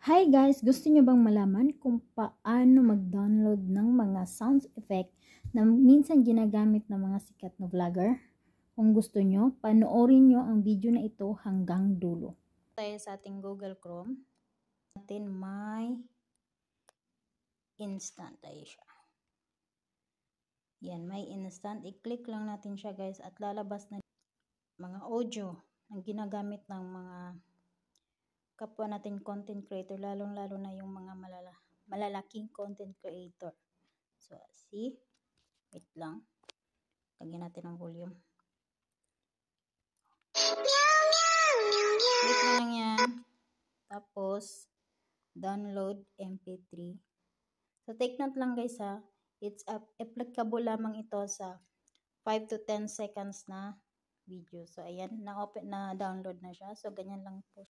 Hi guys! Gusto nyo bang malaman kung paano mag-download ng mga sound effect na minsan ginagamit ng mga sikat na vlogger? Kung gusto nyo, panoorin nyo ang video na ito hanggang dulo. Tayo sa ating Google Chrome. Natin may instant tayo siya. Yan, may instant. I-click lang natin siya guys at lalabas na mga audio ang ginagamit ng mga kapwa natin content creator, lalong-lalo na yung mga malalaking content creator. So, see? Wait lang. Lagyan natin ang volume. Wait lang yan. Tapos, download MP3. So, take note lang guys ha. It's applicable lamang ito sa 5 to 10 seconds na video. So, ayan. Na-download na siya. So, ganyan lang po.